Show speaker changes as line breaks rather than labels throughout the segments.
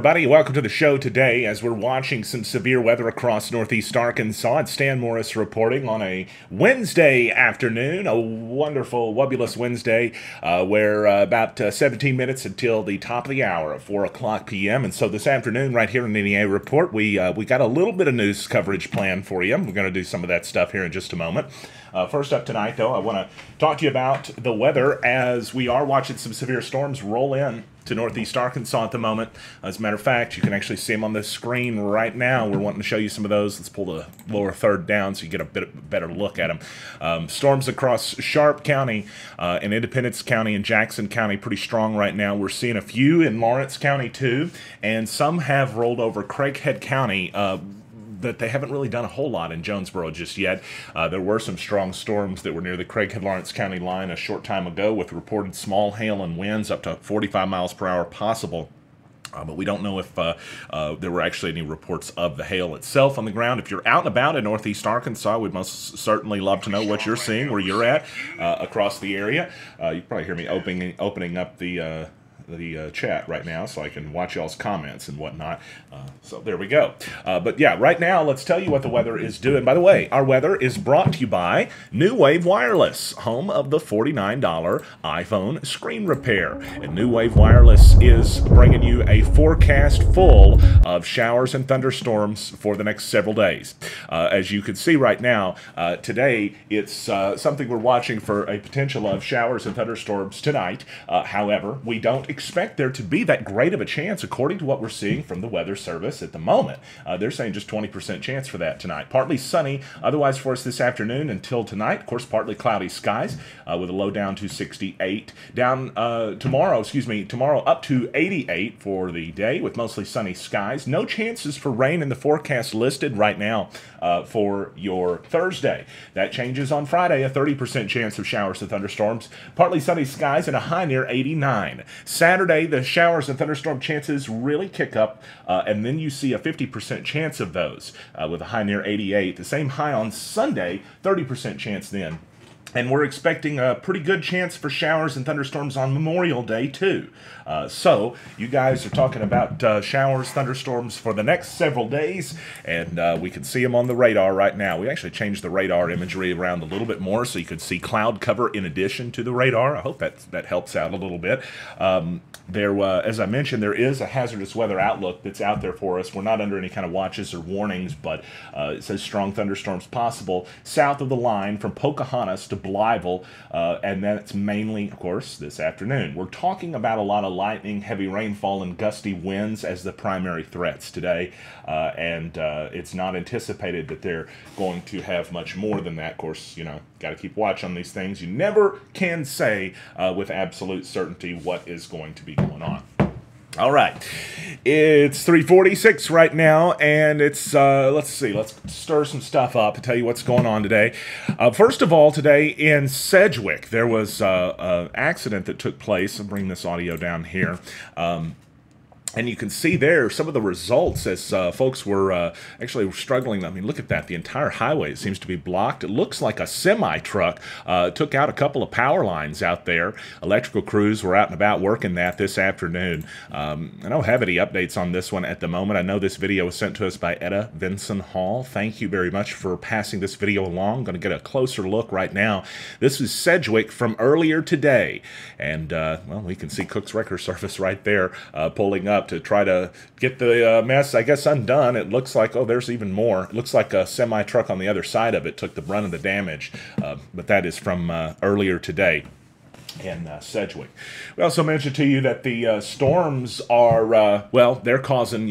everybody. Welcome to the show today as we're watching some severe weather across northeast Arkansas. It's Stan Morris reporting on a Wednesday afternoon, a wonderful, wobulous Wednesday, where about 17 minutes until the top of the hour at 4 o'clock p.m. And so this afternoon, right here in the NEA Report, we got a little bit of news coverage planned for you. We're going to do some of that stuff here in just a moment. First up tonight, though, I want to talk to you about the weather as we are watching some severe storms roll in to northeast Arkansas at the moment. As a matter of fact, you can actually see them on the screen right now. We're wanting to show you some of those. Let's pull the lower third down so you get a bit better look at them. Storms across Sharp County and Independence County and Jackson County pretty strong right now. We're seeing a few in Lawrence County too, and some have rolled over Craighead County. That they haven't really done a whole lot in Jonesboro just yet. There were some strong storms that were near the Craighead-Lawrence County line a short time ago with reported small hail and winds up to 45 miles per hour possible. But we don't know if there were actually any reports of the hail itself on the ground. If you're out and about in northeast Arkansas, we'd most certainly love to know what you're seeing, where you're at across the area. You probably hear me opening up the chat right now so I can watch y'all's comments and whatnot. So there we go. But yeah, right now, let's tell you what the weather is doing. By the way, our weather is brought to you by New Wave Wireless, home of the $49 iPhone screen repair. And New Wave Wireless is bringing you a forecast full of showers and thunderstorms for the next several days. As you can see right now, today, it's something we're watching for a potential of showers and thunderstorms tonight. However, we don't expect there to be that great of a chance according to what we're seeing from the Weather Service at the moment. They're saying just 20% chance for that tonight. Partly sunny otherwise for us this afternoon until tonight. Of course, partly cloudy skies with a low down to 68. Tomorrow up to 88 for the day with mostly sunny skies. No chances for rain in the forecast listed right now for your Thursday. That changes on Friday, a 30% chance of showers and thunderstorms. Partly sunny skies and a high near 89. Saturday, the showers and thunderstorm chances really kick up, and then you see a 50% chance of those with a high near 88. The same high on Sunday, 30% chance then. And we're expecting a pretty good chance for showers and thunderstorms on Memorial Day, too. So, you guys are talking about showers, thunderstorms for the next several days, and we can see them on the radar right now. We actually changed the radar imagery around a little bit more so you could see cloud cover in addition to the radar. I hope that helps out a little bit. As I mentioned, there is a hazardous weather outlook that's out there for us. We're not under any kind of watches or warnings, but it says strong thunderstorms possible south of the line from Pocahontas to Blytheville, and that's mainly, of course, this afternoon. We're talking about a lot of lightning, heavy rainfall, and gusty winds as the primary threats today, and it's not anticipated that they're going to have much more than that. Of course, got to keep watch on these things. You never can say with absolute certainty what is going to be going on. All right, it's 3:46 right now, and it's, let's stir some stuff up to tell you what's going on today. First of all, today in Sedgwick, there was an accident that took place. I'll bring this audio down here. And you can see there some of the results as folks were actually struggling. I mean, look at that. The entire highway seems to be blocked. It looks like a semi-truck took out a couple of power lines out there. Electrical crews were out and about working that this afternoon. I don't have any updates on this one at the moment. I know this video was sent to us by Etta Vinson Hall. Thank you very much for passing this video along. I'm going to get a closer look right now. This is Sedgwick from earlier today. And, well, we can see Cook's Wrecker Service right there pulling up to try to get the mess, I guess, undone. It looks like, oh, there's even more. It looks like a semi-truck on the other side of it took the brunt of the damage, but that is from earlier today in Sedgwick. We also mentioned to you that the storms are, well, they're causing,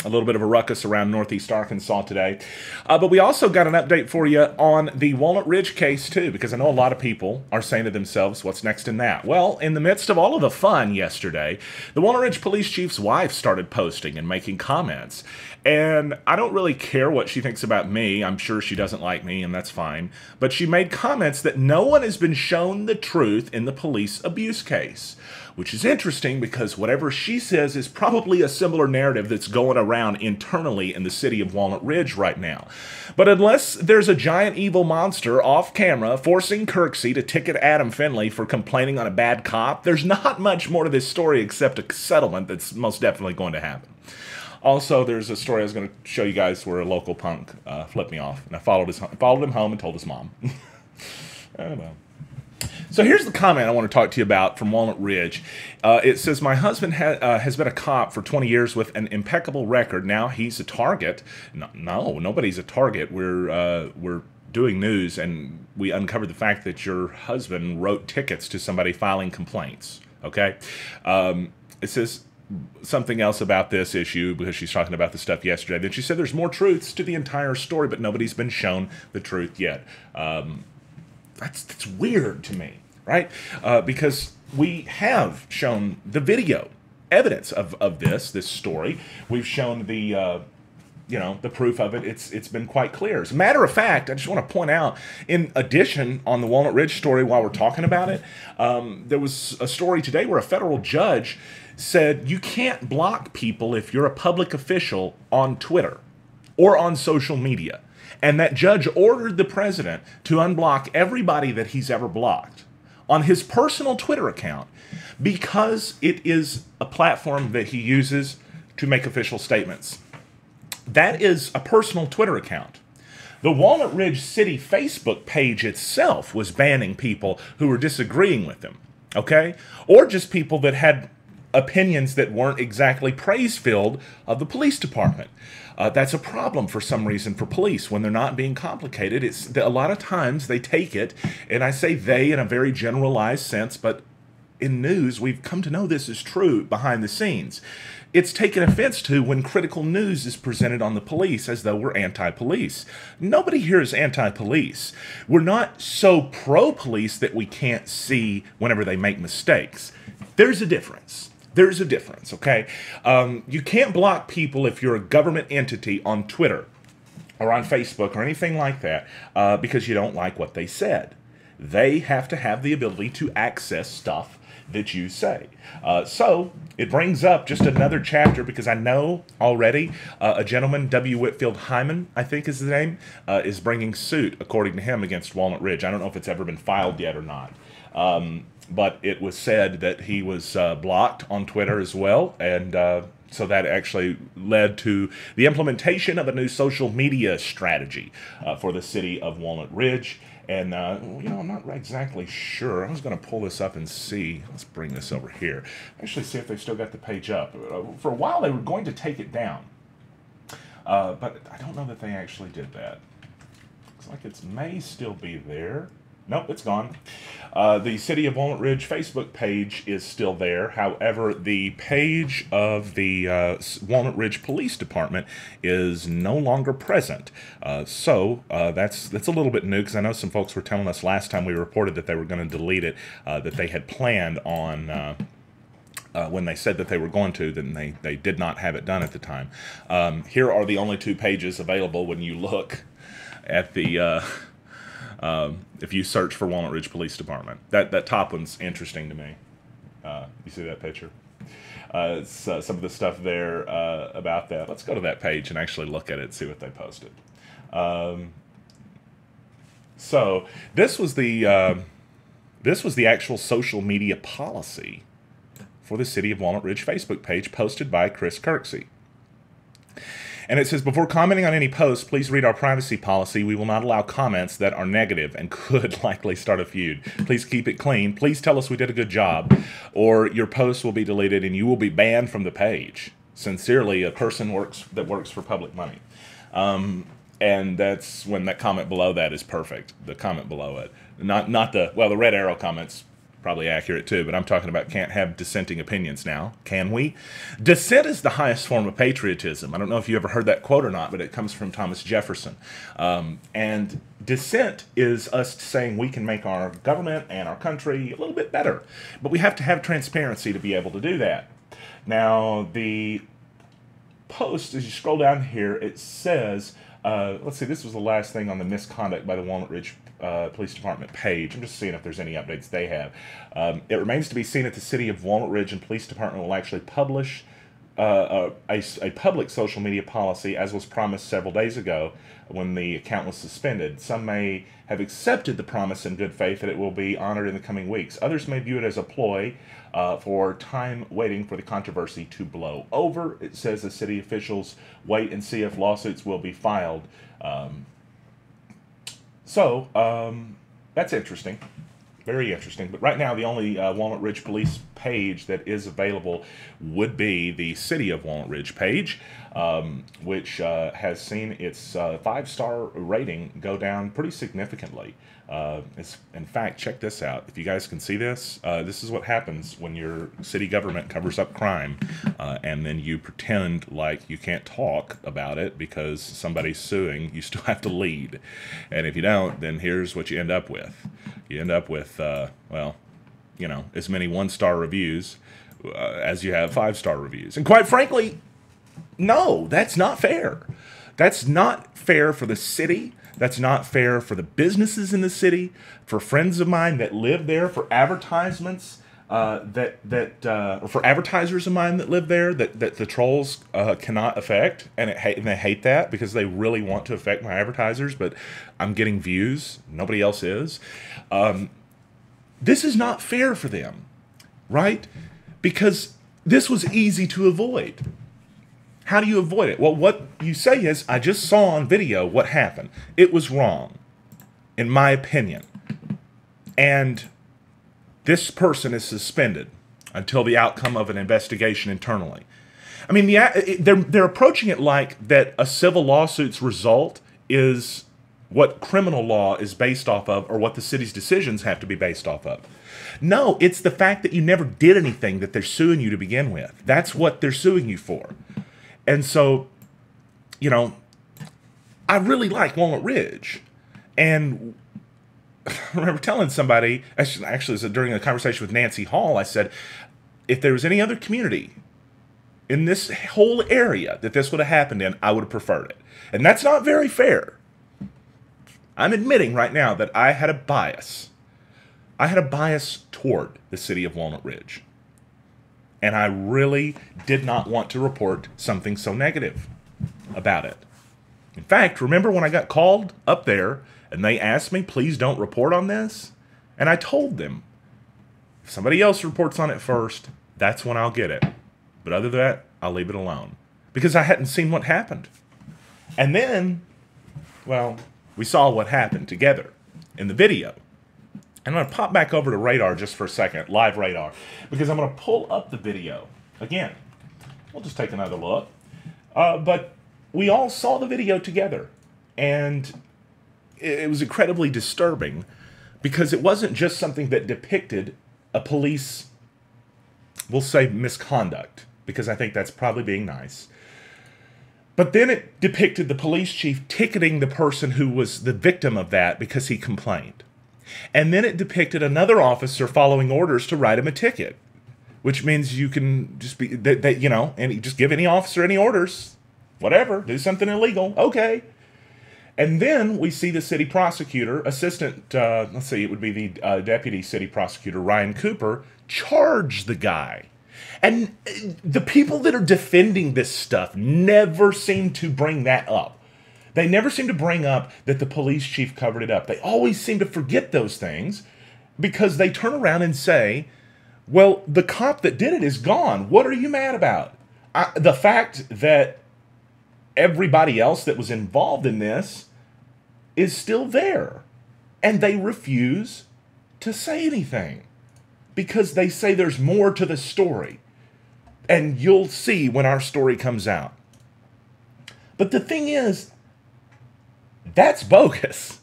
a little bit of a ruckus around northeast Arkansas today. But we also got an update for you on the Walnut Ridge case, too, because I know a lot of people are saying to themselves, what's next in that? Well, in the midst of all of the fun yesterday, the Walnut Ridge police chief's wife started posting and making comments. And I don't really care what she thinks about me. I'm sure she doesn't like me, and that's fine. But she made comments that no one has been shown the truth in the police abuse case, which is interesting because whatever she says is probably a similar narrative that's going around around internally in the city of Walnut Ridge right now. But unless there's a giant evil monster off camera forcing Kirksey to ticket Adam Finley for complaining on a bad cop, there's not much more to this story except a settlement that's most definitely going to happen. Also, there's a story I was going to show you guys where a local punk flipped me off, and I followed him home and told his mom. Oh, well. So here's the comment I want to talk to you about from Walnut Ridge. It says, my husband has been a cop for 20 years with an impeccable record. Now he's a target. No, nobody's a target. We're doing news, and we uncovered the fact that your husband wrote tickets to somebody filing complaints. Okay? It says something else about this issue because she's talking about the stuff yesterday. Then she said there's more truths to the entire story, but nobody's been shown the truth yet. That's weird to me, right? Because we have shown the video evidence of this story. We've shown the the proof of it. It's been quite clear. As a matter of fact, I just want to point out, in addition, on the Walnut Ridge story, while we're talking about it, there was a story today where a federal judge said you can't block people if you're a public official on Twitter or on social media. And that judge ordered the president to unblock everybody that he's ever blocked on his personal Twitter account because it is a platform that he uses to make official statements. That is a personal Twitter account. The Walnut Ridge City Facebook page itself was banning people who were disagreeing with him, okay? Or just people that had opinions that weren't exactly praise-filled of the police department. That's a problem for some reason for police when they're not being complicated. It's a lot of times they take it, and I say they in a very generalized sense, but in news we've come to know this is true behind the scenes. It's taken offense to when critical news is presented on the police as though we're anti-police. Nobody here is anti-police. We're not so pro-police that we can't see whenever they make mistakes. There's a difference. There's a difference, okay? You can't block people if you're a government entity on Twitter or on Facebook or anything like that because you don't like what they said. They have to have the ability to access stuff that you say. So it brings up just another chapter because I know already a gentleman, W. Whitfield Hyman, I think is his name, is bringing suit, according to him, against Walnut Ridge. I don't know if it's ever been filed yet or not. But it was said that he was blocked on Twitter as well, and so that actually led to the implementation of a new social media strategy for the city of Walnut Ridge. And, I'm not exactly sure. I was going to pull this up and see. Let's bring this over here. Actually see if they still got the page up. For a while, they were going to take it down. But I don't know that they actually did that. Looks like it may still be there. Nope, it's gone. The City of Walnut Ridge Facebook page is still there. However, the page of the Walnut Ridge Police Department is no longer present. So that's a little bit new because I know some folks were telling us last time we reported that they were going to delete it, that they had planned on when they said that they were going to, then they did not have it done at the time. Here are the only two pages available when you look at the... if you search for Walnut Ridge Police Department. That top one's interesting to me. You see that picture? It's, some of the stuff there about that. Let's go to that page and actually look at it and see what they posted. So this was the actual social media policy for the City of Walnut Ridge Facebook page posted by Chris Kirksey. And it says, before commenting on any post, please read our privacy policy. We will not allow comments that are negative and could likely start a feud. Please keep it clean. Please tell us we did a good job, or your post will be deleted and you will be banned from the page. Sincerely, a person that works for public money. And that's when that comment below that is perfect. The comment below it. Not the red arrow comments. Probably accurate too, but I'm talking about can't have dissenting opinions now. Can we? Dissent is the highest form of patriotism. I don't know if you ever heard that quote or not, but it comes from Thomas Jefferson. And dissent is us saying we can make our government and our country a little bit better. But we have to have transparency to be able to do that. Now, the post, as you scroll down here, it says, let's see, this was the last thing on the misconduct by the Walnut Ridge Police Department page. I'm just seeing if there's any updates they have. It remains to be seen if the City of Walnut Ridge and Police Department will actually publish a public social media policy, as was promised several days ago when the account was suspended. Some may have accepted the promise in good faith that it will be honored in the coming weeks. Others may view it as a ploy for time waiting for the controversy to blow over. It says the city officials wait and see if lawsuits will be filed. That's interesting. Very interesting. But right now, the only Walnut Ridge Police page that is available would be the City of Walnut Ridge page, which has seen its 5-star rating go down pretty significantly. In fact, check this out. If you guys can see this, this is what happens when your city government covers up crime, and then you pretend like you can't talk about it because somebody's suing. You still have to lead. And if you don't, then here's what you end up with. You end up with, well, you know, as many 1-star reviews as you have 5-star reviews. And quite frankly, no, that's not fair. That's not fair for the city. That's not fair for the businesses in the city, for friends of mine that live there, for advertisements or for advertisers of mine that live there that the trolls cannot affect, and they hate that because they really want to affect my advertisers, but I'm getting views. Nobody else is. This is not fair for them, right? Because this was easy to avoid. How do you avoid it? Well, what you say is, I just saw on video what happened. It was wrong, in my opinion. And this person is suspended until the outcome of an investigation internally. I mean, they're approaching it like that a civil lawsuit's result is what criminal law is based off of, or what the city's decisions have to be based off of. No, it's the fact that you never did anything that they're suing you to begin with. That's what they're suing you for. And so, you know, I really like Walnut Ridge. And I remember telling somebody, actually during a conversation with Nancy Hall, I said, if there was any other community in this whole area that this would have happened in, I would have preferred it. And that's not very fair. I'm admitting right now that I had a bias. I had a bias toward the city of Walnut Ridge. And I really did not want to report something so negative about it. In fact, remember when I got called up there and they asked me, please don't report on this? And I told them, if somebody else reports on it first, that's when I'll get it. But other than that, I'll leave it alone. Because I hadn't seen what happened. And then, well, we saw what happened together in the video. I'm going to pop back over to Radar just for a second, live Radar, because I'm going to pull up the video. Again, we'll just take another look. But we all saw the video together, and it was incredibly disturbing because it wasn't just something that depicted a police, we'll say misconduct, because I think that's probably being nice. But then it depicted the police chief ticketing the person who was the victim of that because he complained. And then it depicted another officer following orders to write him a ticket, which means you can just be, you know, and just give any officer any orders, whatever, do something illegal, okay. And then we see the city prosecutor, assistant, let's see, it would be the deputy city prosecutor, Ryan Cooper, charge the guy. And the people that are defending this stuff never seem to bring that up. They never seem to bring up that the police chief covered it up. They always seem to forget those things because they turn around and say, well, the cop that did it is gone. What are you mad about? The fact that everybody else that was involved in this is still there. And they refuse to say anything because they say there's more to the story. And you'll see when our story comes out. But the thing is, that's bogus.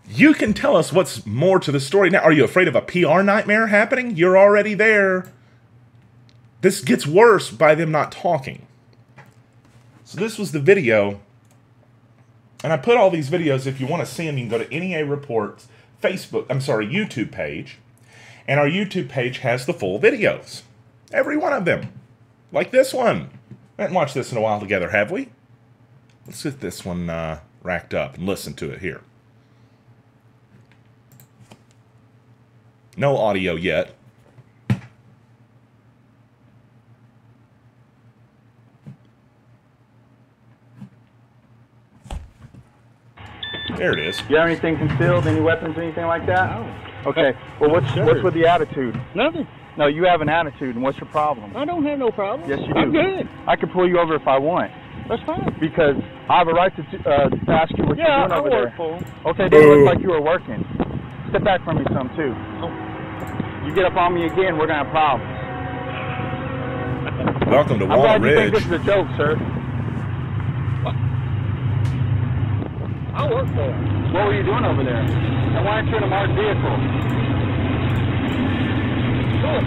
You can tell us what's more to the story. Now, are you afraid of a PR nightmare happening? You're already there. This gets worse by them not talking. So this was the video. And I put all these videos, if you want to see them, you can go to NEA Reports YouTube page. And our YouTube page has the full videos. Every one of them. Like this one. We haven't watched this in a while together, have we? Let's get this one racked up and listen to it here. No audio yet. There it is.
You have anything concealed, any weapons, anything like that?
No.
Okay. Well, what's with the attitude?
Nothing.
No, you have an attitude, and what's your problem?
I don't have no problem.
Yes, you do.
I'm good.
I can pull you over if I want.
That's fine.
Because I have a right to ask you what you're doing over there.
Yeah, I work for him.
Okay, it didn't look like you were working. Step back from me some, too.
Oh.
You get up on me again, we're going to have problems.
Welcome to
I'm
Walnut
glad you think
Ridge.
this is a joke, sir.
What? I work for him.
What were you doing over there? And why aren't you in a marked vehicle?
Good.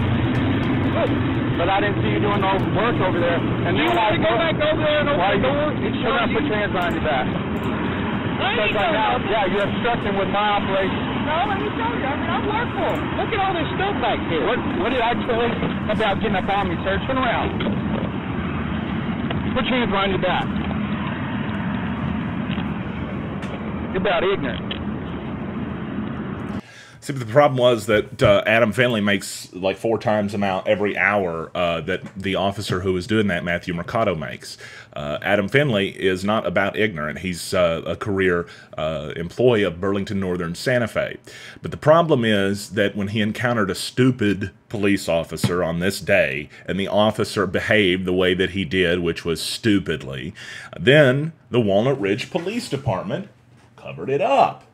Good.
But I didn't see you doing no work over there. And
You
then
want to go back over there and open the door?
You're going to put your hands behind your back.
I
Because
ain't
right now,
doing
yeah, you're obstructing with my operation.
No, let me tell you. I mean, I work for him. Look at all this stuff back here.
What did I tell you about getting up on me, sir? Turn around. Put your hands behind your back. You're about ignorant.
See, but the problem was that Adam Finley makes like 4 times the amount every hour that the officer who was doing that, Matthew Mercado, makes. Adam Finley is not about ignorant. He's a career employee of Burlington Northern Santa Fe. But the problem is that when he encountered a stupid police officer on this day, and the officer behaved the way that he did, which was stupidly, then the Walnut Ridge Police Department covered it up.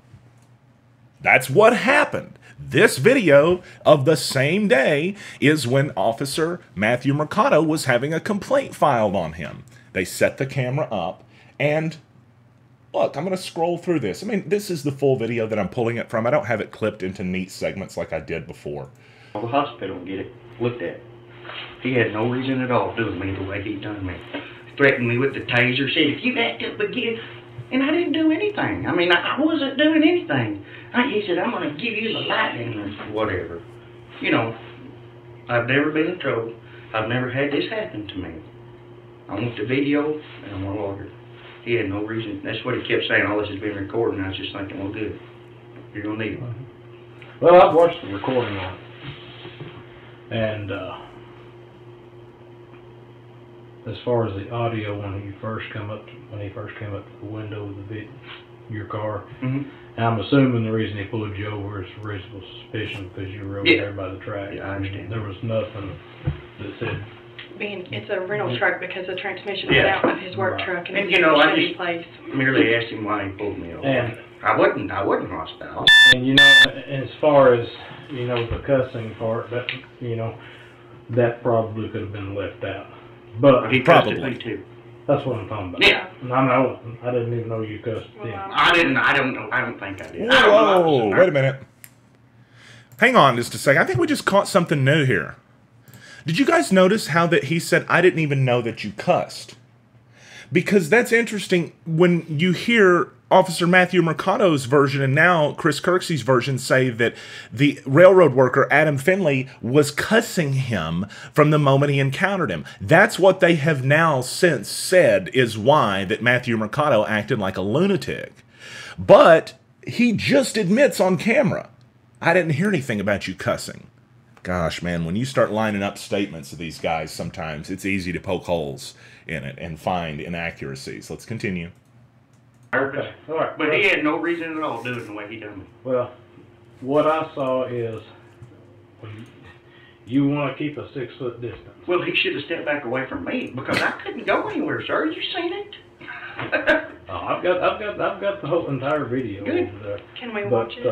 That's what happened. This video of the same day is when Officer Matthew Mercado was having a complaint filed on him. They set the camera up, and look, I'm going to scroll through this. I mean, this is the full video that I'm pulling it from. I don't have it clipped into neat segments like I did before.
The hospital and get it looked at. He had no reason at all to do with me the way he done me. Threatened me with the taser, said if you act up again, and I didn't do anything. I mean, I wasn't doing anything. He said, I'm going to give you the lightning or whatever. You know, I've never been in trouble. I've never had this happen to me. I want the video, and I'm a lawyer. He had no reason. That's what he kept saying. All this has been recorded, and I was just thinking, well, good. You're going to need it.
Well, I've watched the recording on it. And as far as the audio, when he first came up to the window of your car, I'm assuming the reason he pulled you over is reasonable suspicion because you were over there by the track.
Yeah, I understand.
There was nothing that said.
It's a rental truck because the transmission was out of his work truck and
you know, I
just
just merely asked him why he pulled me over.
And
I wasn't hostile.
And you know, as far as the cussing part, that that probably could have been left out. But
he
probably
me too.
That's what I'm talking about.
Yeah.
I didn't even know you cussed then.
I didn't. I don't know. I don't think I did.
Whoa, wait a minute. Hang on just a second. I think we just caught something new here. Did you guys notice how that he said, I didn't even know that you cussed? Because that's interesting when you hear Officer Matthew Mercado's version and now Chris Kirksey's version say that the railroad worker, Adam Finley, was cussing him from the moment he encountered him. That's what they have now since said is why that Matthew Mercado acted like a lunatic. But he just admits on camera, I didn't hear anything about you cussing. Gosh, man, when you start lining up statements of these guys, sometimes it's easy to poke holes in it and find inaccuracies. Let's continue.
Okay. All right.
But he had no reason at all doing the way he done me.
Well, what I saw is you want to keep a 6-foot distance.
Well, he should have stepped back away from me because I couldn't go anywhere, sir. You seen it?
I've got the whole entire video
Good.
over there.
Can we watch it?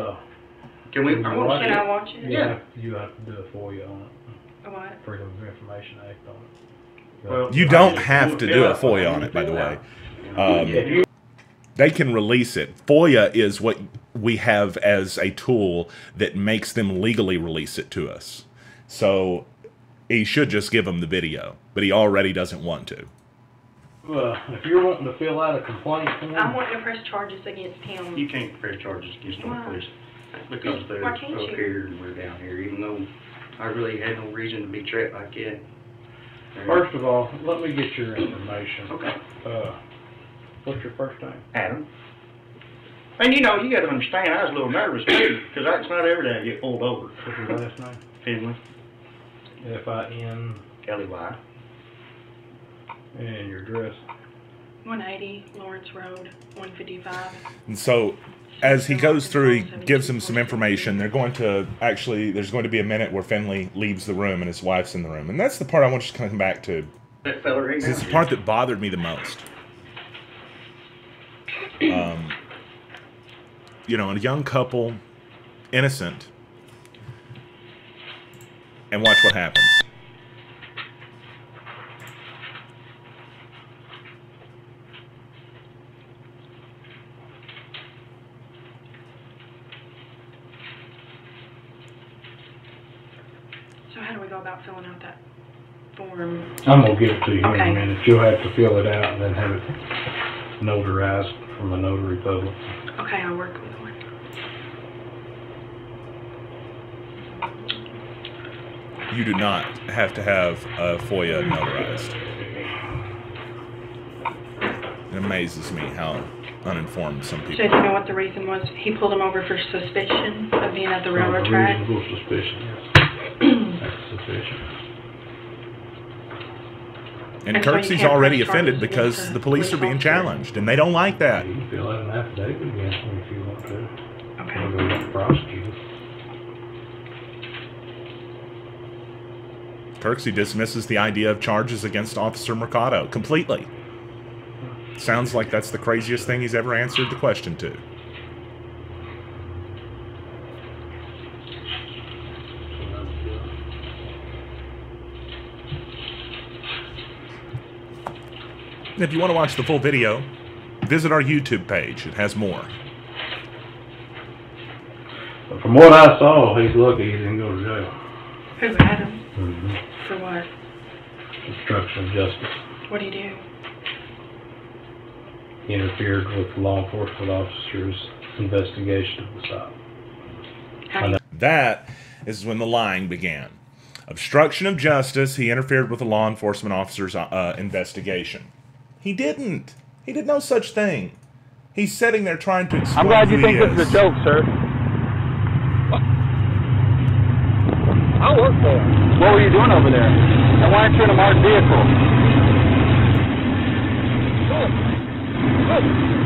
Can we?
Can
I
you
want
watch
to
Can
see
I
it.
watch it?
Yeah.
You have to do a FOIA on it.
What?
Freedom of Information Act on it.
Well,
You don't have to do a FOIA on it, by the way. They can release it. FOIA is what we have as a tool that makes them legally release it to us. So he should just give them the video, but he already doesn't want to.
Well, if you're wanting to fill out a complaint form,
I'm wanting to press charges against him.
You can't press charges against no
Why?
police because they're
Why
up
can't you?
here and we're down here, even though I really had no reason to be trapped like that.
first of all, let me get your information.
Okay.
What's your first name?
Adam. And you know, you got to understand, I was a little nervous too, because it's not every day I get pulled over.
What's your last name?
Finley,
F-I-N.
L-E-Y,
And your address.
180 Lawrence Road, 155.
And so, as he goes through, he gives him some information. There's going to be a minute where Finley leaves the room and his wife's in the room. And that's the part I want you to come back to.
That fella right now.
It's the part that bothered me the most. You know, a young couple, innocent, and watch what happens.
So how do we go about filling out that form?
I'm gonna give it to you here in
Okay.
a minute. You'll have to fill it out and then have it notarized from the notary public.
Okay, I'll work with one.
You do not have to have a FOIA notarized. It amazes me how uninformed some
So
people
do you know what the reason was? He pulled him over for suspicion of being at the railroad
From a
track?
reasonable suspicion, yes. That's sufficient.
And
And so you
Kirksey's
can't
already
press
offended
charges
because
against
the
a
police are
police
being
officer.
challenged, and they don't like that.
You can fill out an affidavit against them if you want to.
Okay.
Or go get the prosecutor.
Kirksey dismisses the idea of charges against Officer Mercado completely. Sounds like that's the craziest thing he's ever answered the question to. And if you want to watch the full video, visit our YouTube page. It has more.
But from what I saw, he's lucky he didn't go to jail.
Who, Adam?
Mm-hmm.
For what?
Obstruction of justice.
What do you do?
He interfered with law enforcement officers' investigation of the stop.
How do you
That is when the lying began. Obstruction of justice, he interfered with a law enforcement officer's investigation. He didn't. He did no such thing. He's sitting there trying to explain
I'm glad you
who
think
he
this is a joke, sir. I work for him. What were you doing over there? And why aren't you in a marked vehicle? Good.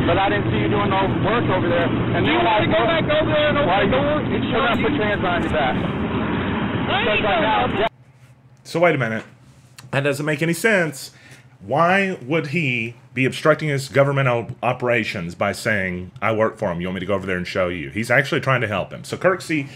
But I didn't see you doing no work over there. And you want to go back over there and open the door? You're going to put your hands behind your back. Because right now,
So wait a minute. That doesn't make any sense. Why would he be obstructing his governmental operations by saying, I work for him, you want me to go over there and show you? He's actually trying to help him. So Kirksey,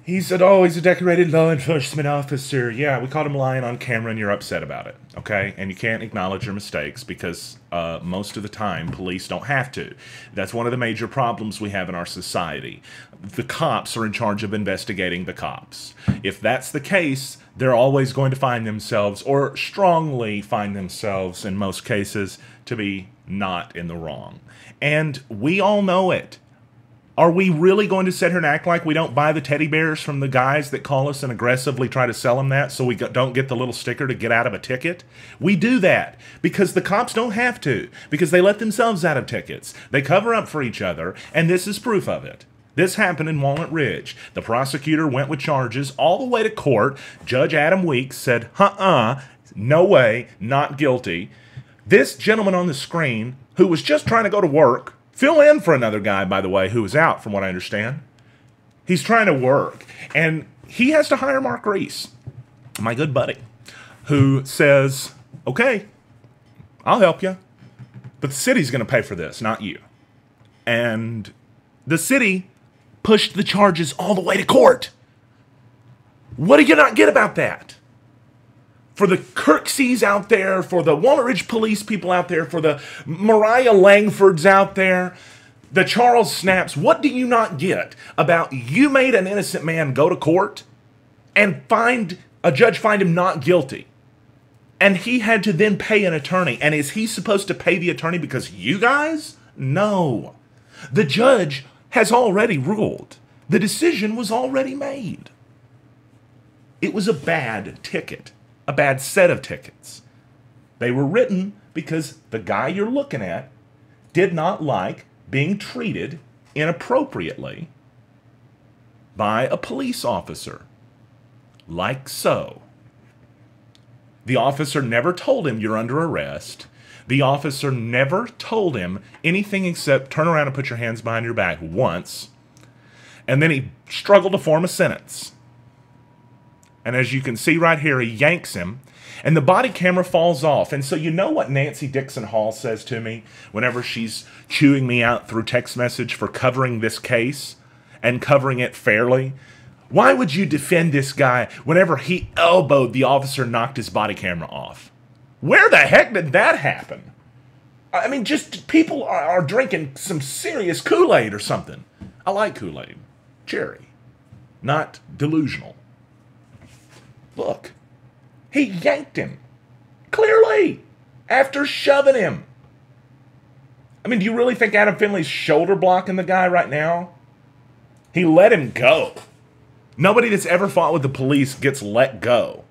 he said, oh, he's a decorated law enforcement officer. Yeah, we caught him lying on camera and you're upset about it, okay? And you can't acknowledge your mistakes because most of the time police don't have to. That's one of the major problems we have in our society. The cops are in charge of investigating the cops. If that's the case, they're always going to find themselves, or strongly find themselves in most cases, to be not in the wrong. And we all know it. Are we really going to sit here and act like we don't buy the teddy bears from the guys that call us and aggressively try to sell them that so we don't get the little sticker to get out of a ticket? We do that because the cops don't have to, because they let themselves out of tickets. They cover up for each other, and this is proof of it. This happened in Walnut Ridge. The prosecutor went with charges all the way to court. Judge Adam Weeks said, no way, not guilty. This gentleman on the screen, who was just trying to go to work, fill in for another guy, by the way, who was out, from what I understand. He's trying to work. And he has to hire Mark Reese, my good buddy, who says, okay, I'll help you, but the city's going to pay for this, not you. And the city pushed the charges all the way to court. What do you not get about that? For the Kirkseys out there, for the Walnut Ridge police people out there, for the Mariah Langfords out there, the Charles Snaps, what do you not get about you made an innocent man go to court and a judge find him not guilty? And he had to then pay an attorney. And is he supposed to pay the attorney because you guys? No. The judge has already ruled. The decision was already made. It was a bad ticket. A bad set of tickets. They were written because the guy you're looking at did not like being treated inappropriately by a police officer. Like so. The officer never told him you're under arrest. The officer never told him anything except turn around and put your hands behind your back once. And then he struggled to form a sentence. And as you can see right here, he yanks him. And the body camera falls off. And so you know what Nancy Dixon Hall says to me whenever she's chewing me out through text message for covering this case and covering it fairly? Why would you defend this guy whenever he elbowed the officer and knocked his body camera off? Where the heck did that happen? I mean, just people are drinking some serious Kool-Aid or something. I like Kool-Aid. Cherry. Not delusional. Look. He yanked him. Clearly. After shoving him. I mean, do you really think Adam Finley's shoulder blocking the guy right now? He let him go. Nobody that's ever fought with the police gets let go.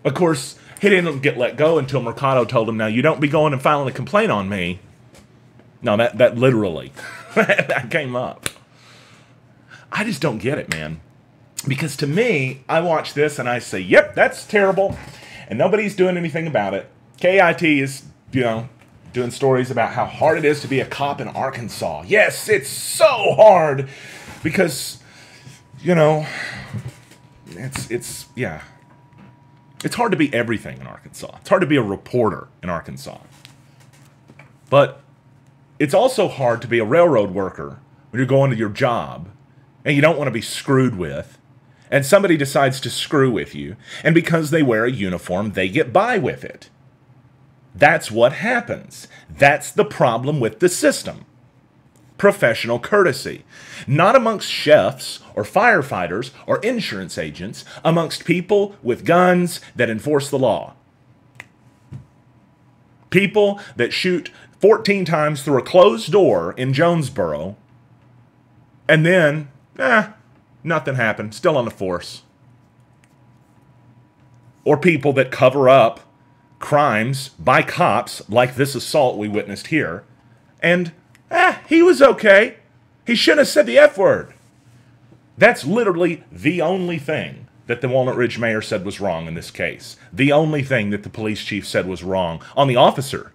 Of course, he didn't get let go until Mercado told him, now, you don't be going and filing a complaint on me. No, that literally, that came up. I just don't get it, man. Because to me, I watch this and I say, yep, that's terrible. And nobody's doing anything about it. KIT is, doing stories about how hard it is to be a cop in Arkansas. Yes, it's so hard because, it's hard to be everything in Arkansas. It's hard to be a reporter in Arkansas. But it's also hard to be a railroad worker when you're going to your job and you don't want to be screwed with. And somebody decides to screw with you, and because they wear a uniform, they get by with it. That's what happens. That's the problem with the system. Professional courtesy. Not amongst chefs or firefighters or insurance agents, amongst people with guns that enforce the law. People that shoot 14 times through a closed door in Jonesboro, and then, nothing happened. Still on the force. Or people that cover up crimes by cops, like this assault we witnessed here, and, he was okay. He shouldn't have said the F word. That's literally the only thing that the Walnut Ridge mayor said was wrong in this case. The only thing that the police chief said was wrong on the officer.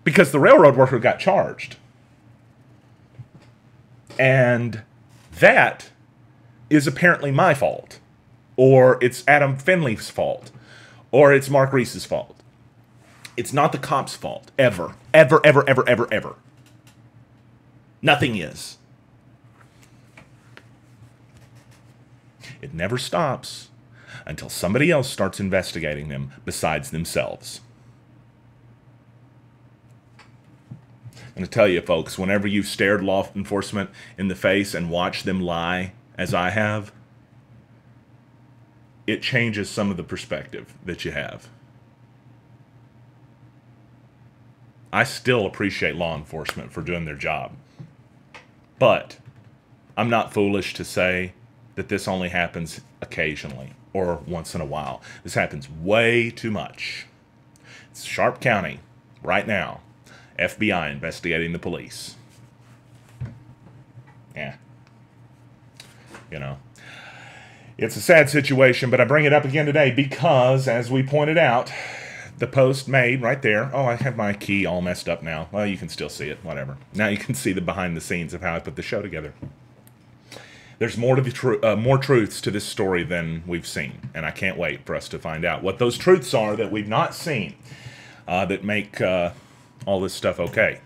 Because the railroad worker got charged. And that is apparently my fault. Or it's Adam Finley's fault. Or it's Mark Reese's fault. It's not the cop's fault. Ever. Ever, ever, ever, ever, ever. Nothing is. It never stops until somebody else starts investigating them besides themselves. I'm going to tell you, folks, whenever you've stared law enforcement in the face and watched them lie, as I have, it changes some of the perspective that you have. I still appreciate law enforcement for doing their job. But I'm not foolish to say that this only happens occasionally or once in a while. This happens way too much. It's Sharp County right now. FBI investigating the police. Yeah. It's a sad situation, but I bring it up again today because, as we pointed out, the post made right there. Oh, I have my key all messed up now. Well, you can still see it. Whatever. Now you can see the behind the scenes of how I put the show together. There's more to more truths to this story than we've seen, and I can't wait for us to find out what those truths are that we've not seen that make all this stuff okay.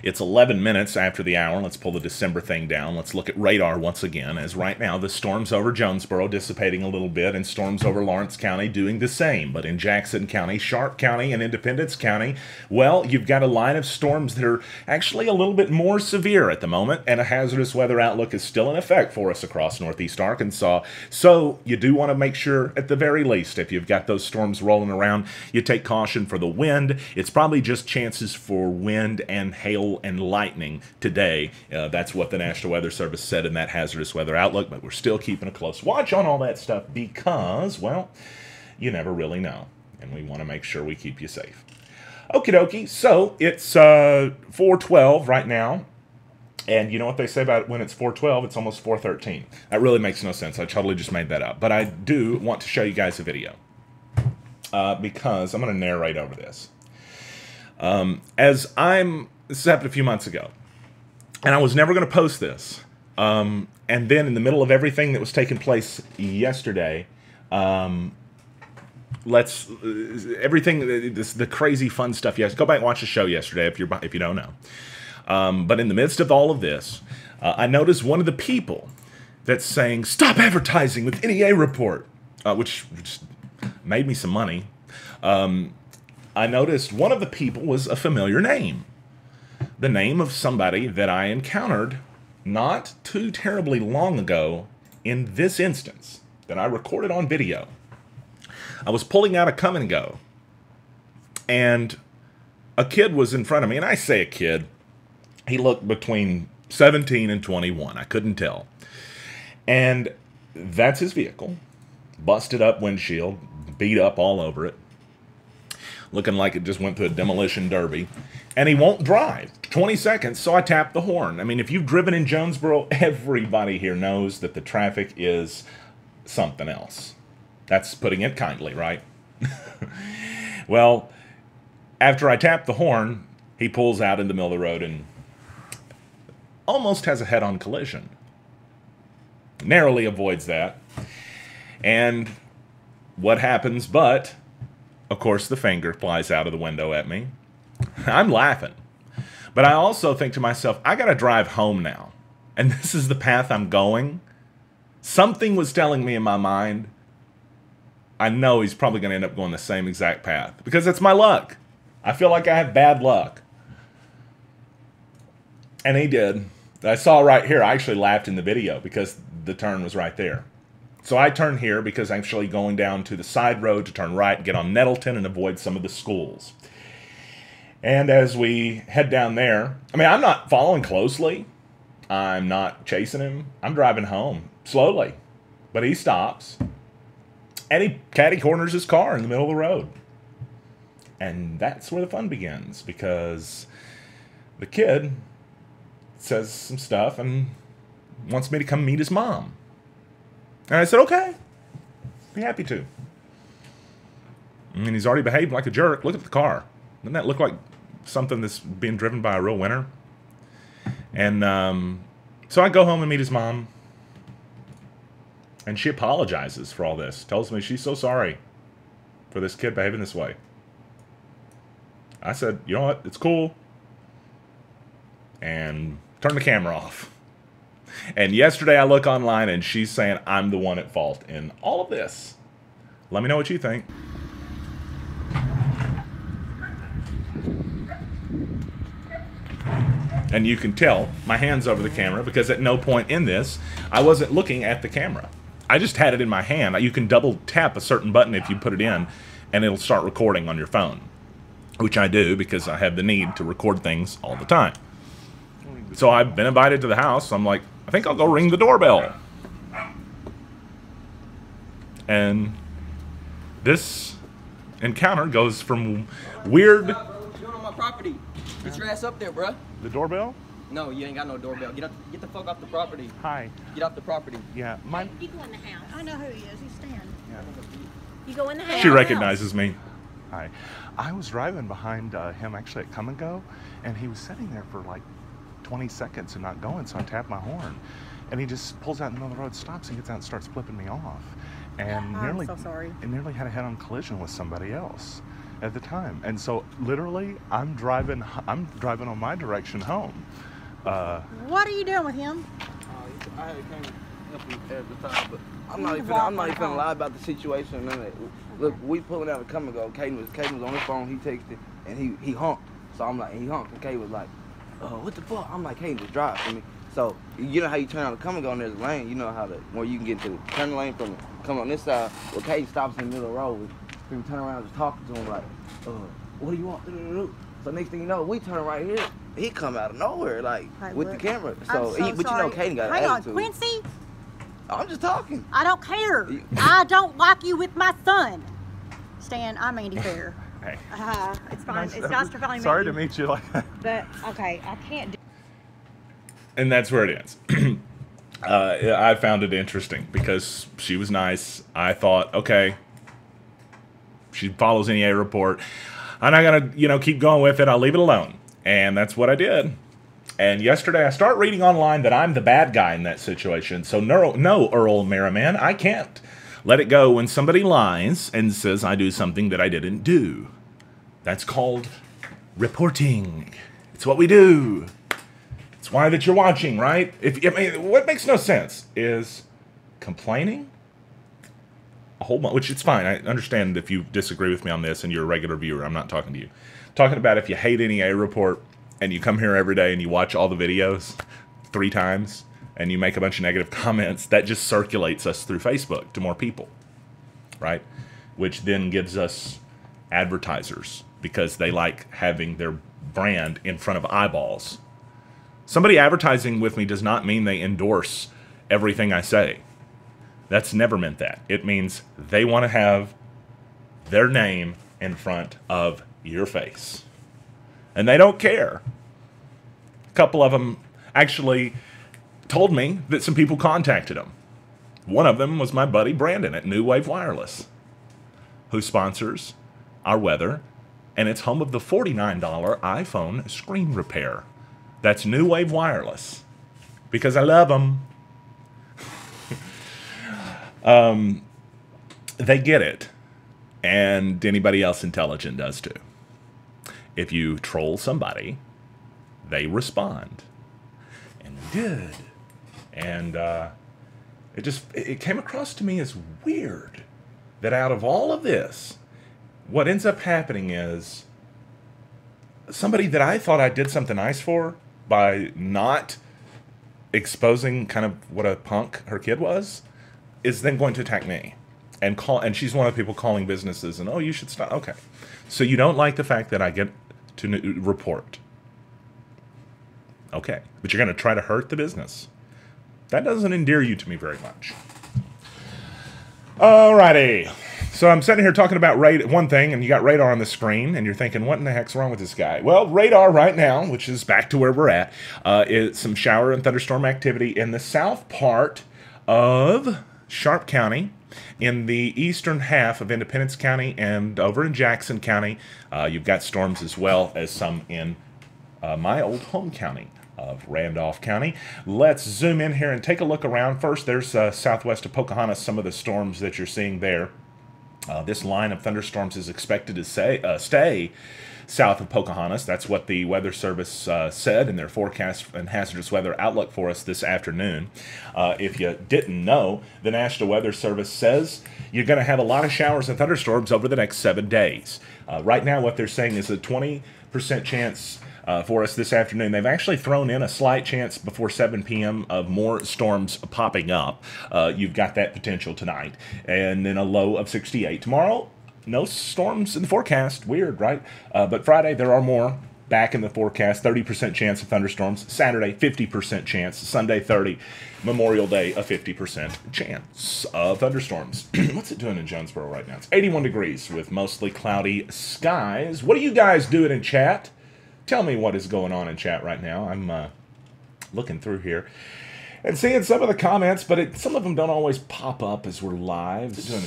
It's 11 minutes after the hour. Let's pull the December thing down. Let's look at radar once again, as right now the storms over Jonesboro dissipating a little bit, and storms over Lawrence County doing the same. But in Jackson County, Sharp County, and Independence County, well, you've got a line of storms that are actually a little bit more severe at the moment, and a hazardous weather outlook is still in effect for us across northeast Arkansas. So you do want to make sure, at the very least, if you've got those storms rolling around, you take caution for the wind. It's probably just chances for wind and hail and lightning today. That's what the National Weather Service said in that hazardous weather outlook, but we're still keeping a close watch on all that stuff because, well, you never really know, and we want to make sure we keep you safe. Okie dokie, so it's 4:12 right now, and you know what they say about when it's 4:12, it's almost 4:13. That really makes no sense. I totally just made that up, but I do want to show you guys a video. because I'm going to narrate over this. This happened a few months ago, and I was never going to post this. And then in the middle of everything that was taking place yesterday, the crazy fun stuff. Yes, go back and watch the show yesterday if you don't know. But in the midst of all of this, I noticed one of the people that's saying, "Stop advertising with NEA Report," which made me some money. I noticed one of the people was a familiar name. The name of somebody that I encountered not too terribly long ago in this instance that I recorded on video. I was pulling out a come and go, and a kid was in front of me, and I say a kid, he looked between 17 and 21. I couldn't tell. And that's his vehicle. Busted up windshield, beat up all over it. Looking like it just went to a demolition derby. And he won't drive. 20 seconds, so I tapped the horn. I mean, if you've driven in Jonesboro, everybody here knows that the traffic is something else. That's putting it kindly, right? Well, after I tapped the horn, he pulls out in the middle of the road and almost has a head-on collision. Narrowly avoids that. And what happens but, of course, the finger flies out of the window at me. I'm laughing. But I also think to myself, I got to drive home now. And this is the path I'm going. Something was telling me in my mind, I know he's probably going to end up going the same exact path. Because it's my luck. I feel like I have bad luck. And he did. I saw right here, I actually laughed in the video because the turn was right there. So I turn here because I'm actually going down to the side road to turn right, get on Nettleton, and avoid some of the schools. And as we head down there, I mean, I'm not following closely. I'm not chasing him. I'm driving home slowly. But he stops. And he catty corners his car in the middle of the road. And that's where the fun begins, because the kid says some stuff and wants me to come meet his mom. And I said, okay, be happy to. And he's already behaved like a jerk. Look at the car. Doesn't that look like something that's being driven by a real winner? And so I go home and meet his mom. And she apologizes for all this. Tells me she's so sorry for this kid behaving this way. I said, you know what? It's cool. And turn the camera off. And yesterday I look online and she's saying I'm the one at fault in all of this. Let me know what you think. And you can tell my hand's over the camera because at no point in this I wasn't looking at the camera. I just had it in my hand. You can double tap a certain button if you put it in and it'll start recording on your phone. Which I do because I have the need to record things all the time. So I've been invited to the house. So I'm like, I think I'll go ring the doorbell. And this encounter goes from weird...
What you doing on my property? Get your ass up there, bruh.
The doorbell?
No, you ain't got no doorbell. Get the fuck off the property.
Hi.
Get off the property.
Yeah,
You go in the house.
I know who he is. He's Stan.
Yeah.
You go in the house.
She recognizes me. Hi. I was driving behind him actually at Come and Go, and he was sitting there for like 20 seconds and not going, so I tapped my horn. And he just pulls out in the middle of the road, stops, and gets out and starts flipping me off. And
I'm so sorry.
nearly had a head-on collision with somebody else at the time. And so literally, I'm driving on my direction home.
What are you doing with him?
I came to help you at the time, but I'm not even gonna lie about the situation. None of that. Look, we pulling out a Come and Go. Caden was on his phone. He texted and he honked. So I'm like, he honked. And Caden was like, what the fuck? I'm like, Caden, just drive for me. So you know how you turn out the Come and Go and there's a lane. You know how where you can get to the turn lane from come on this side. Well, Caden stops in the middle of the road. We turn around just talking to him like, what do you want? So next thing you know, we turn right here. He come out of nowhere like with the camera. So,
but
you know, Caden got an attitude.
Hang on, Quincy.
I'm just talking.
I don't care. I don't like you with my son. Stan, I'm Andy Fair.
Hey.
It's fine. It's nice to finally
Sorry
meet
to meet you like that.
But, okay, I can't do...
And that's where it ends. I found it interesting because she was nice. I thought, okay, she follows any A report, I'm not going to, you know, keep going with it. I'll leave it alone. And that's what I did. And yesterday I start reading online that I'm the bad guy in that situation. So no, Earl Merriman, I can't let it go when somebody lies and says I do something that I didn't do. That's called reporting. It's what we do. It's why that you're watching, right? I mean, what makes no sense is complaining a whole bunch, which it's fine. I understand if you disagree with me on this and you're a regular viewer. I'm not talking to you. I'm talking about if you hate any A report and you come here every day and you watch all the videos 3 times and you make a bunch of negative comments, that just circulates us through Facebook to more people, right? Which then gives us advertisers because they like having their brand in front of eyeballs. Somebody advertising with me does not mean they endorse everything I say. That's never meant that. It means they want to have their name in front of your face. And they don't care. A couple of them actually told me that some people contacted them. One of them was my buddy Brandon at New Wave Wireless, who sponsors our weather, and it's home of the $49 iPhone screen repair. That's New Wave Wireless, because I love them. They get it, and anybody else intelligent does too. If you troll somebody, they respond, and we did. And it came across to me as weird that out of all of this, what ends up happening is somebody that I thought I did something nice for by not exposing kind of what a punk her kid was, is then going to attack me and she's one of the people calling businesses and, oh, you should stop. Okay. So you don't like the fact that I get to report. Okay. But you're going to try to hurt the business. That doesn't endear you to me very much. Alrighty. So I'm sitting here talking about one thing, and you got radar on the screen, and you're thinking, what in the heck's wrong with this guy? Well, radar right now, which is back to where we're at, is some shower and thunderstorm activity in the south part of Sharp County, in the eastern half of Independence County, and over in Jackson County. You've got storms as well as some in my old home county of Randolph County. Let's zoom in here and take a look around. First, there's southwest of Pocahontas, some of the storms that you're seeing there. This line of thunderstorms is expected to stay south of Pocahontas. That's what the Weather Service said in their forecast and hazardous weather outlook for us this afternoon. If you didn't know, the National Weather Service says you're going to have a lot of showers and thunderstorms over the next 7 days. Right now, what they're saying is a 20% chance for us this afternoon. They've actually thrown in a slight chance before 7 p.m. of more storms popping up. You've got that potential tonight. And then a low of 68. Tomorrow, no storms in the forecast. Weird, right? But Friday, there are more back in the forecast. 30% chance of thunderstorms. Saturday, 50% chance. Sunday, 30. Memorial Day, a 50% chance of thunderstorms. What's it doing in Jonesboro right now? It's 81 degrees with mostly cloudy skies. What are you guys doing in chat? Tell me what is going on in chat right now. I'm looking through here and seeing some of the comments, but some of them don't always pop up as we're live. So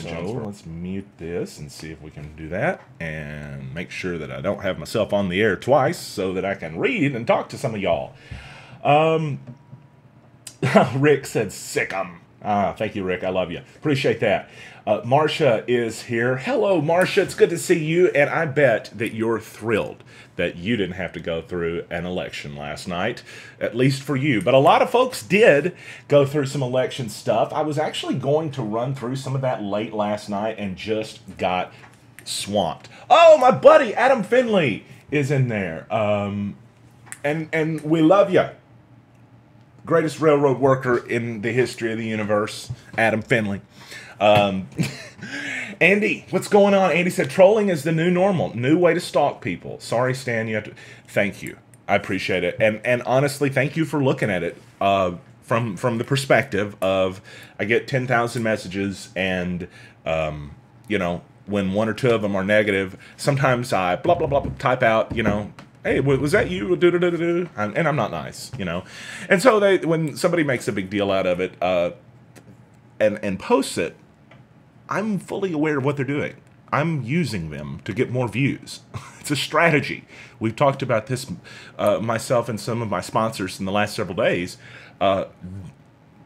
let's mute this and see if we can do that and make sure that I don't have myself on the air twice so that I can read and talk to some of y'all. Rick said, sick 'em. Thank you, Rick. I love you. Appreciate that. Marcia is here. Hello, Marcia. It's good to see you, and I bet that you're thrilled that you didn't have to go through an election last night, at least for you. But a lot of folks did go through some election stuff. I was actually going to run through some of that late last night and just got swamped. Oh, my buddy Adam Finley is in there. And we love you. Greatest railroad worker in the history of the universe, Adam Finley. Andy, what's going on? Andy said, trolling is the new normal. New way to stalk people. Sorry, Stan, you have to... Thank you. I appreciate it. And honestly, thank you for looking at it from the perspective of, I get 10,000 messages and, you know, when 1 or 2 of them are negative, sometimes I blah, blah, blah, type out, you know, hey, was that you? And I'm not nice, you know. And so when somebody makes a big deal out of it and posts it, I'm fully aware of what they're doing. I'm using them to get more views. It's a strategy. We've talked about this, myself and some of my sponsors in the last several days.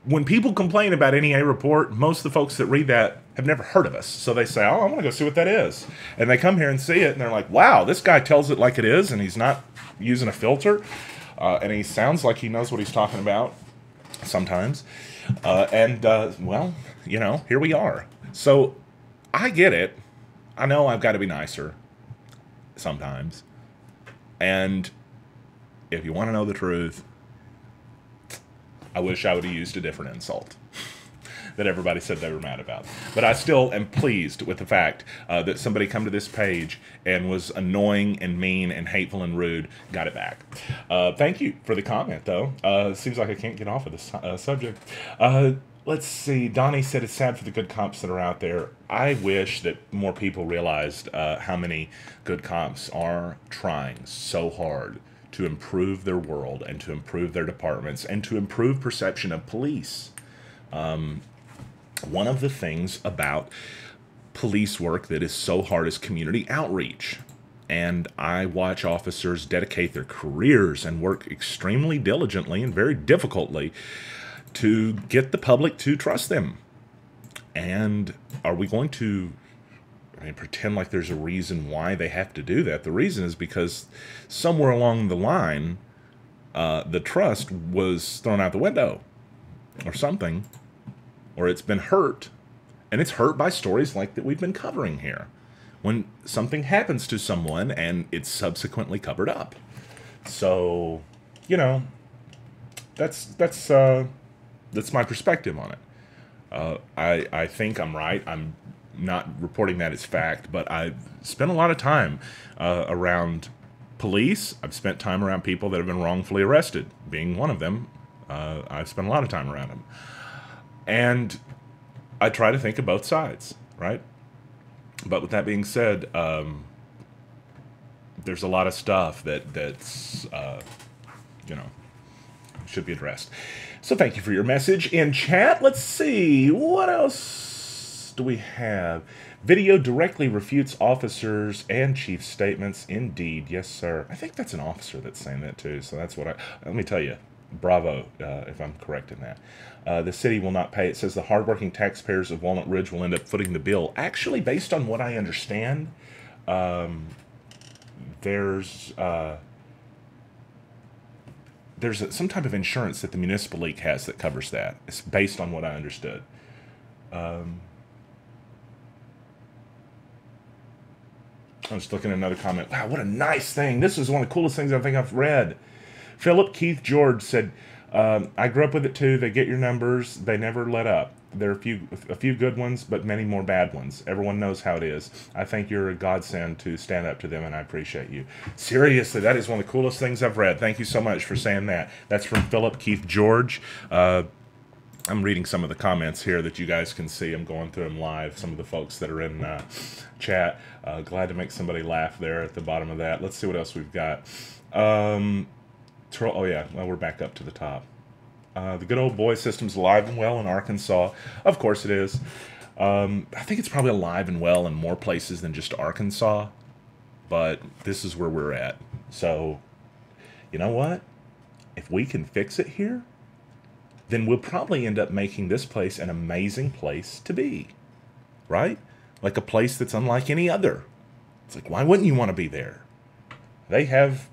When people complain about NEA Report, most of the folks that read that have never heard of us. So they say, oh, I want to go see what that is. And they come here and see it, and they're like, wow, this guy tells it like it is, and he's not using a filter. And he sounds like he knows what he's talking about sometimes. Well, you know, here we are. So I get it. I know I've got to be nicer sometimes. And if you want to know the truth, I wish I would have used a different insult that everybody said they were mad about. But I still am pleased with the fact that somebody come to this page and was annoying and mean and hateful and rude, got it back. Thank you for the comment, though. Seems like I can't get off of this subject. Let's see. Donnie said it's sad for the good cops that are out there. I wish that more people realized how many good cops are trying so hard to improve their world and to improve their departments and to improve perception of police. One of the things about police work that is so hard is community outreach. And I watch officers dedicate their careers and work extremely diligently and very difficultly to get the public to trust them. And are we going to pretend like there's a reason why they have to do that? The reason is because somewhere along the line, the trust was thrown out the window or something, or it's been hurt, and it's hurt by stories like that we've been covering here. When something happens to someone and it's subsequently covered up. So, you know, that's my perspective on it. I think I'm right. I'm not reporting that as fact, but I've spent a lot of time around police. I've spent time around people that have been wrongfully arrested, being one of them. I've spent a lot of time around them. And I try to think of both sides, right? But with that being said, there's a lot of stuff that's you know, should be addressed. So thank you for your message in chat. Let's see, what else do we have? Video directly refutes officers and chief's statements. Indeed, yes, sir. I think that's an officer that's saying that too. So that's what let me tell you. Bravo, if I'm correct in that. The city will not pay. It says the hardworking taxpayers of Walnut Ridge will end up footing the bill. Actually, based on what I understand, there's some type of insurance that the municipal league has that covers that. It's based on what I understood. I was looking at another comment. Wow, what a nice thing. This is one of the coolest things I think I've read. Philip Keith George said, I grew up with it too. They get your numbers. They never let up. There are a few good ones, but many more bad ones. Everyone knows how it is. I think you're a godsend to stand up to them, and I appreciate you. Seriously, that is one of the coolest things I've read. Thank you so much for saying that. That's from Philip Keith George. I'm reading some of the comments here that you guys can see. I'm going through them live. Some of the folks that are in chat. Glad to make somebody laugh there at the bottom of that. Let's see what else we've got. Oh yeah, well, we're back up to the top. The good old boy system's alive and well in Arkansas. Of course it is. I think it's probably alive and well in more places than just Arkansas. But this is where we're at. So, you know what? If we can fix it here, then we'll probably end up making this place an amazing place to be. Right? Like a place that's unlike any other. It's like, why wouldn't you want to be there? They have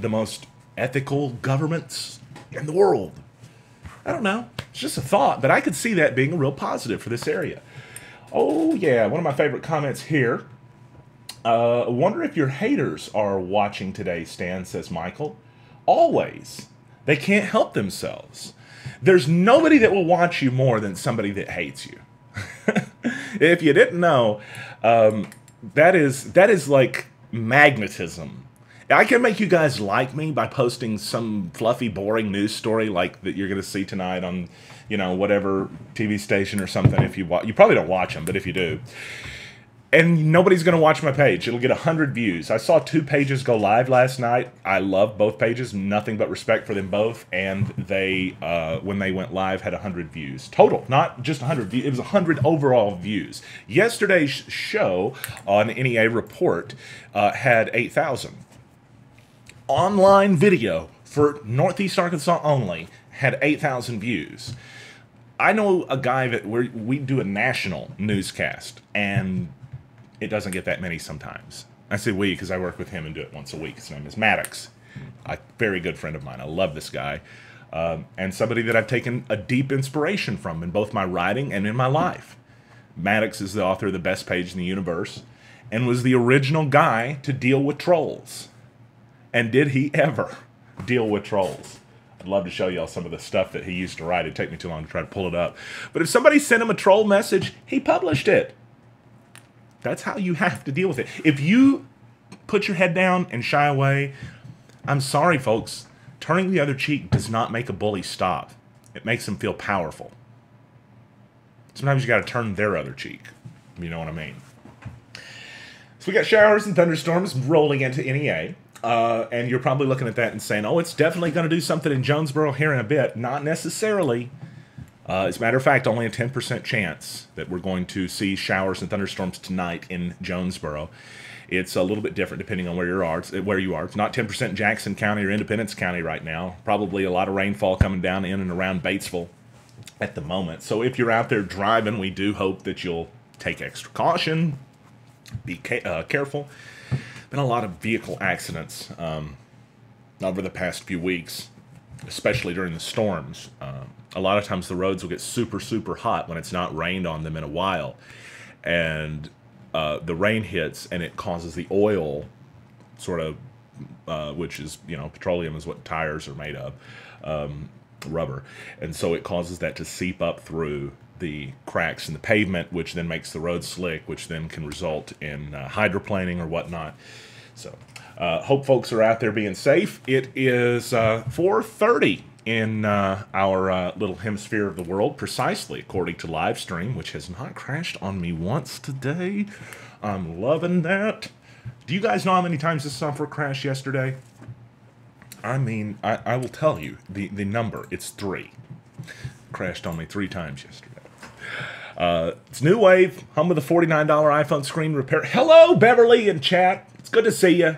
the most ethical governments in the world. I don't know. It's just a thought, but I could see that being a real positive for this area. Oh, yeah. One of my favorite comments here. Wonder if your haters are watching today, Stan, says Michael. Always. They can't help themselves. There's nobody that will watch you more than somebody that hates you. If you didn't know, that is like magnetism. I can make you guys like me by posting some fluffy, boring news story like that you're going to see tonight on, you know, whatever TV station or something. If you watch, you probably don't watch them, but if you do, And nobody's going to watch my page. It'll get 100 views. I saw 2 pages go live last night. I love both pages. Nothing but respect for them both. And they, when they went live, had 100 views. Total, not just 100 views. It was 100 overall views. Yesterday's show on NEA Report had 8,000. Online video for Northeast Arkansas only had 8,000 views. I know a guy that we do a national newscast, and it doesn't get that many sometimes. I say we because I work with him and do it once a week. His name is Maddox, a very good friend of mine. I love this guy, and somebody that I've taken a deep inspiration from in both my writing and in my life. Maddox is the author of The Best Page in the Universe and was the original guy to deal with trolls. And did he ever deal with trolls? I'd love to show y'all some of the stuff that he used to write. It'd take me too long to try to pull it up. But if somebody sent him a troll message, he published it. That's how you have to deal with it. If you put your head down and shy away, I'm sorry, folks. Turning the other cheek does not make a bully stop. It makes them feel powerful. Sometimes you got to turn their other cheek. You know what I mean? So we got showers and thunderstorms rolling into NEA. And you're probably looking at that and saying, oh, it's definitely going to do something in Jonesboro here in a bit. Not necessarily. As a matter of fact, only a 10% chance that we're going to see showers and thunderstorms tonight in Jonesboro. It's a little bit different depending on where you are. It's not 10% in Jackson County or Independence County right now. Probably a lot of rainfall coming down in and around Batesville at the moment. So if you're out there driving, we do hope that you'll take extra caution, be careful. Been a lot of vehicle accidents over the past few weeks, especially during the storms. A lot of times the roads will get super, super hot when it's not rained on them in a while. And the rain hits and it causes the oil, sort of, which is, you know, petroleum is what tires are made of, rubber. And so it causes that to seep up through the cracks in the pavement, which then makes the road slick, which then can result in hydroplaning or whatnot. So hope folks are out there being safe. It is 4:30 in our little hemisphere of the world, precisely according to Livestream, which has not crashed on me once today. I'm loving that. Do you guys know how many times this software crashed yesterday? I mean, I will tell you the number. It's 3. Crashed on me 3 times yesterday. It's New Wave, home of the $49 iPhone screen repair. Hello, Beverly in chat. It's good to see you.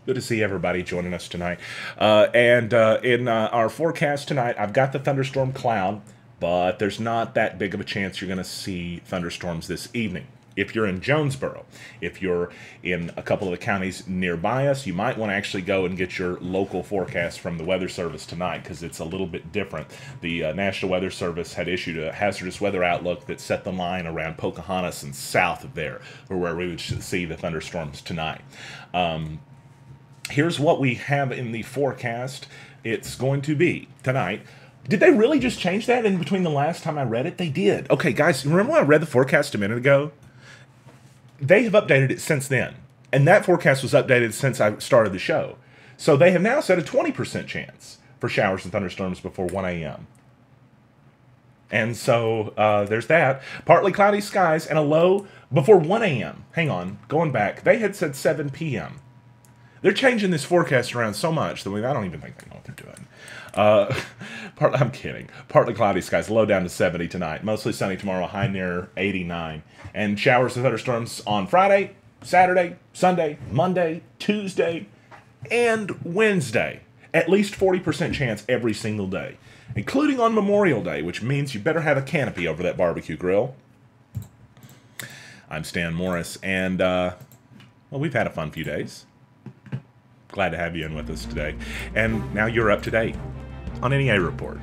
Good to see everybody joining us tonight. And in our forecast tonight, I've got the thunderstorm cloud, but there's not that big of a chance you're going to see thunderstorms this evening. If you're in Jonesboro, if you're in a couple of the counties nearby us, you might want to actually go and get your local forecast from the Weather Service tonight, because it's a little bit different. The National Weather Service had issued a hazardous weather outlook that set the line around Pocahontas and south of there, where we would see the thunderstorms tonight. Here's what we have in the forecast. It's going to be tonight. Did they really just change that in between the last time I read it? They did. Okay, guys, remember when I read the forecast a minute ago? They have updated it since then. And that forecast was updated since I started the show. So they have now set a 20% chance for showers and thunderstorms before 1 a.m. And so there's that. Partly cloudy skies and a low before 1 a.m. Hang on, going back. They had said 7 p.m. They're changing this forecast around so much that I don't even think they know what they're doing. I'm kidding. Partly cloudy skies, low down to 70 tonight. Mostly sunny tomorrow, high near 89. And showers and thunderstorms on Friday, Saturday, Sunday, Monday, Tuesday, and Wednesday. At least 40% chance every single day, including on Memorial Day, which means you better have a canopy over that barbecue grill. I'm Stan Morris, and, well, we've had a fun few days. Glad to have you in with us today. And now you're up to date on NEA Report.